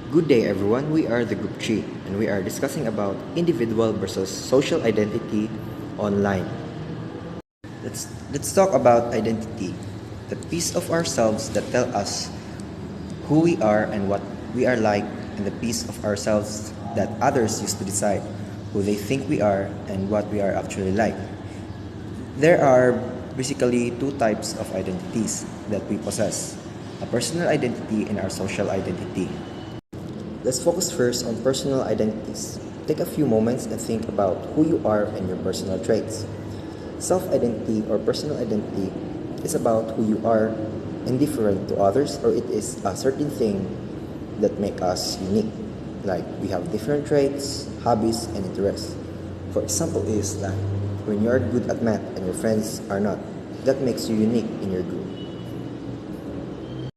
Good day everyone, we are the Group 3 and we are discussing about individual versus social identity online. Let's talk about identity, the piece of ourselves that tell us who we are and what we are like, and the piece of ourselves that others use to decide who they think we are and what we are actually like. There are basically two types of identities that we possess, a personal identity and our social identity. Let's focus first on personal identities. Take a few moments and think about who you are and your personal traits. Self-identity or personal identity is about who you are and different to others, or it is a certain thing that make us unique. Like we have different traits, hobbies, and interests. For example is that when you are good at math and your friends are not, that makes you unique in your group.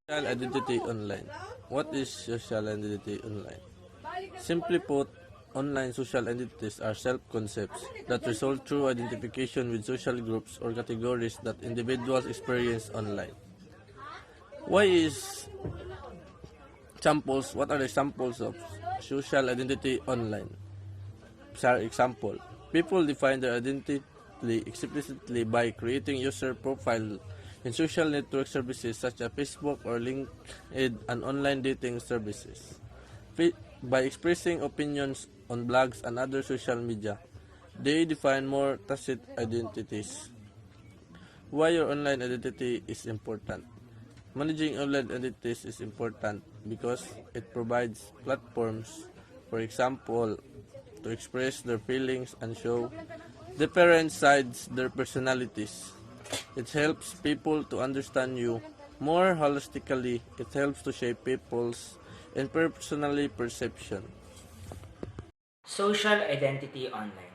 Social identity online. What is social identity online? Simply put, online social identities are self-concepts that result through identification with social groups or categories that individuals experience online. Why is samples? What are the examples of social identity online? For example, people define their identity explicitly by creating user profile in social network services such as Facebook or LinkedIn and online dating services. By expressing opinions on blogs and other social media, they define more tacit identities. Why your online identity is important? Managing online identities is important because it provides platforms, for example, to express their feelings and show different sides their personalities. It helps people to understand you more holistically. It helps to shape people's and personally perception. Social identity online.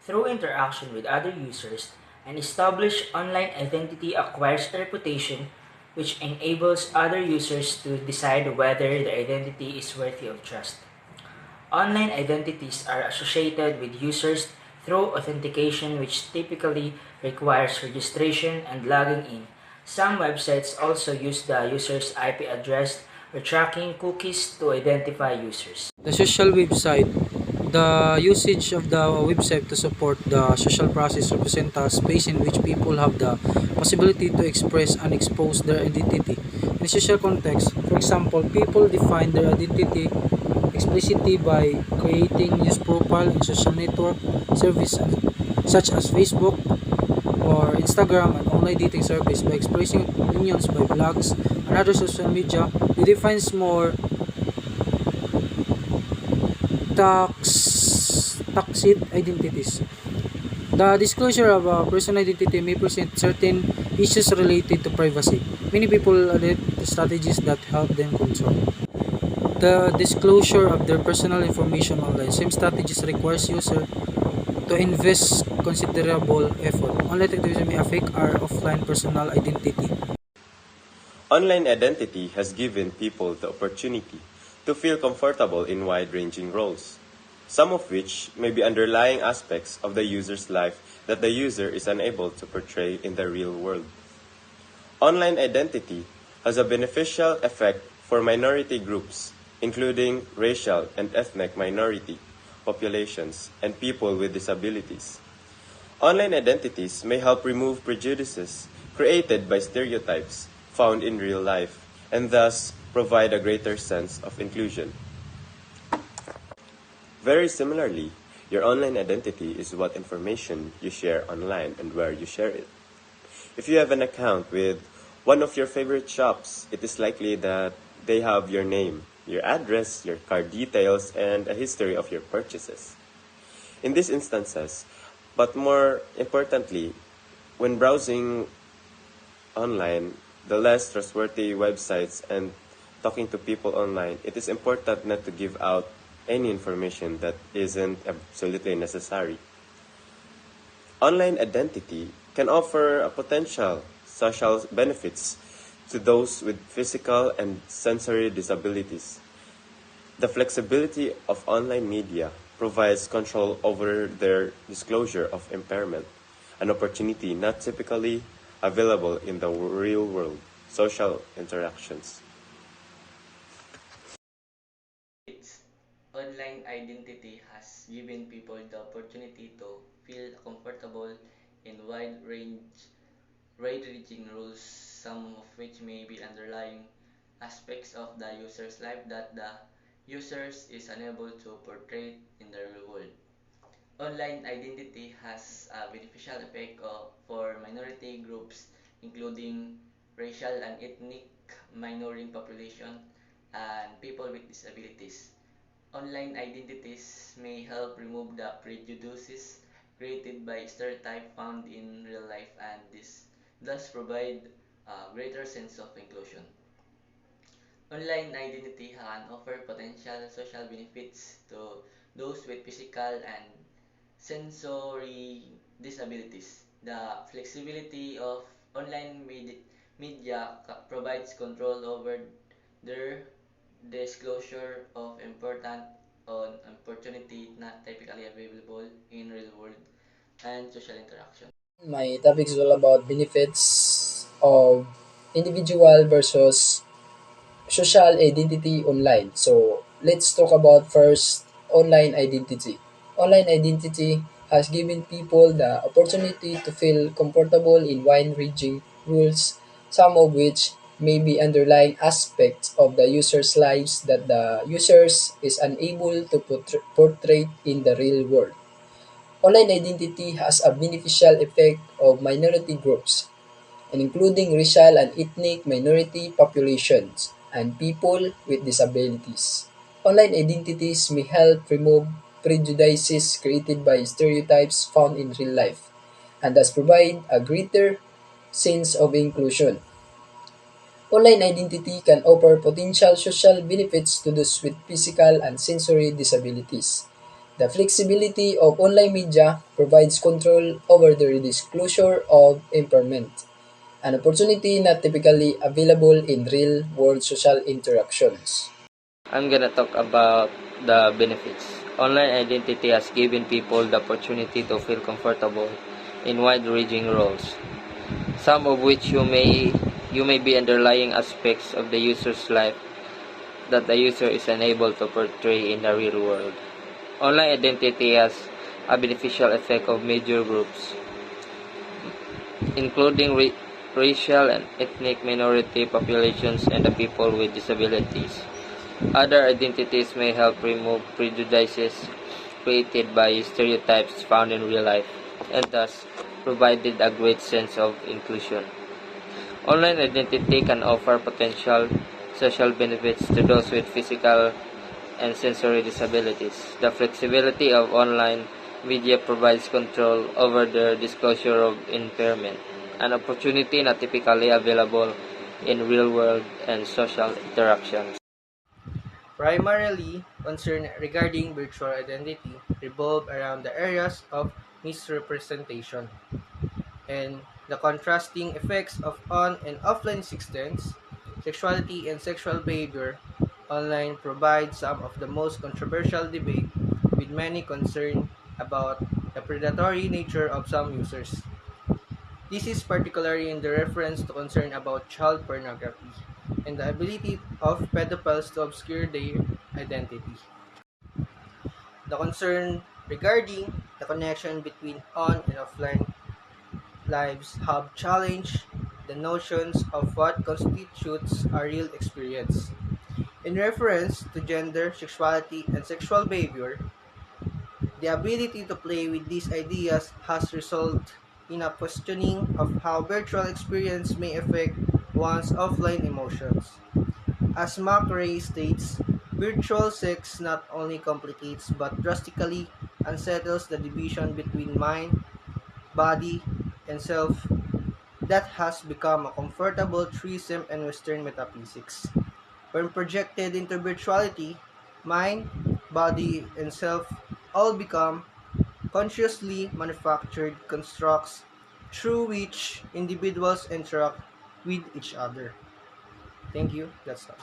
Through interaction with other users, an established online identity acquires a reputation which enables other users to decide whether the identity is worthy of trust. Online identities are associated with users through authentication, which typically requires registration and logging in. Some websites also use the user's IP address or tracking cookies to identify users. The social website. The usage of the website to support the social process represents a space in which people have the possibility to express and expose their identity. In a social context, for example, people define their identity explicitly by creating news profile in social network services such as Facebook or Instagram and online dating service by expressing opinions by blogs and other social media. It defines more tacit identities. The disclosure of a personal identity may present certain issues related to privacy. Many people adopt strategies that help them control the disclosure of their personal information online. Same strategies requires user to invest considerable effort. Online activism may affect our offline personal identity. Online identity has given people the opportunity to feel comfortable in wide-ranging roles, some of which may be underlying aspects of the user's life that the user is unable to portray in the real world. Online identity has a beneficial effect for minority groups, including racial and ethnic minority populations and people with disabilities. Online identities may help remove prejudices created by stereotypes found in real life and thus provide a greater sense of inclusion. Very similarly, your online identity is what information you share online and where you share it. If you have an account with one of your favorite shops, it is likely that they have your name, your address, your card details, and a history of your purchases. In these instances, but more importantly, when browsing online, the less trustworthy websites and talking to people online, it is important not to give out any information that isn't absolutely necessary. Online identity can offer a potential social benefits to those with physical and sensory disabilities. The flexibility of online media provides control over their disclosure of impairment, an opportunity not typically available in the real world social interactions. Online identity has given people the opportunity to feel comfortable in wide-ranging rules, some of which may be underlying aspects of the user's life that the users is unable to portray in the real world. Online identity has a beneficial effect for minority groups, including racial and ethnic minority population and people with disabilities. Online identities may help remove the prejudices created by stereotypes found in real life and this thus provide a greater sense of inclusion. Online identity can offer potential social benefits to those with physical and sensory disabilities. The flexibility of online media provides control over their disclosure of important on opportunity not typically available in real world and social interaction. My topic is all about benefits of individual versus social identity online. So let's talk about first online identity. Online identity has given people the opportunity to feel comfortable in wide-ranging rules, some of which may be underlying aspects of the user's lives that the users is unable to portray in the real world. Online identity has a beneficial effect of minority groups, and including racial and ethnic minority populations and people with disabilities. Online identities may help remove prejudices created by stereotypes found in real life and thus provide a greater sense of inclusion. Online identity can offer potential social benefits to those with physical and sensory disabilities. The flexibility of online media provides control over the disclosure of impairment, an opportunity not typically available in real-world social interactions. I'm gonna talk about the benefits. Online identity has given people the opportunity to feel comfortable in wide-ranging roles, some of which you may be underlying aspects of the user's life that the user is unable to portray in the real world. Online identity has a beneficial effect of major groups, including racial and ethnic minority populations and the people with disabilities. Other identities may help remove prejudices created by stereotypes found in real life, and thus provided a great sense of inclusion. Online identity can offer potential social benefits to those with physical and sensory disabilities. The flexibility of online media provides control over the disclosure of impairment, an opportunity not typically available in real-world and social interactions. Primarily, concern regarding virtual identity revolve around the areas of misrepresentation and the contrasting effects of on and offline existence, sexuality and sexual behavior. Online provides some of the most controversial debate with many concerned about the predatory nature of some users. This is particularly in the reference to concern about child pornography and the ability of pedophiles to obscure their identity. The concern regarding the connection between on and offline lives have challenged the notions of what constitutes a real experience. In reference to gender, sexuality, and sexual behavior, the ability to play with these ideas has resulted in a questioning of how virtual experience may affect one's offline emotions. As McRae states, virtual sex not only complicates but drastically unsettles the division between mind, body, and self that has become a comfortable truism in Western metaphysics. When projected into virtuality, mind, body, and self all become consciously manufactured constructs through which individuals interact with each other. Thank you. That's all.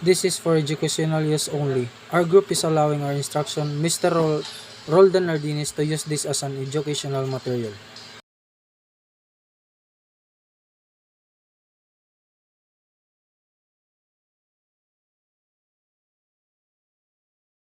This is for educational use only. Our group is allowing our instruction Mr. Roldan Nardinis to use this as an educational material.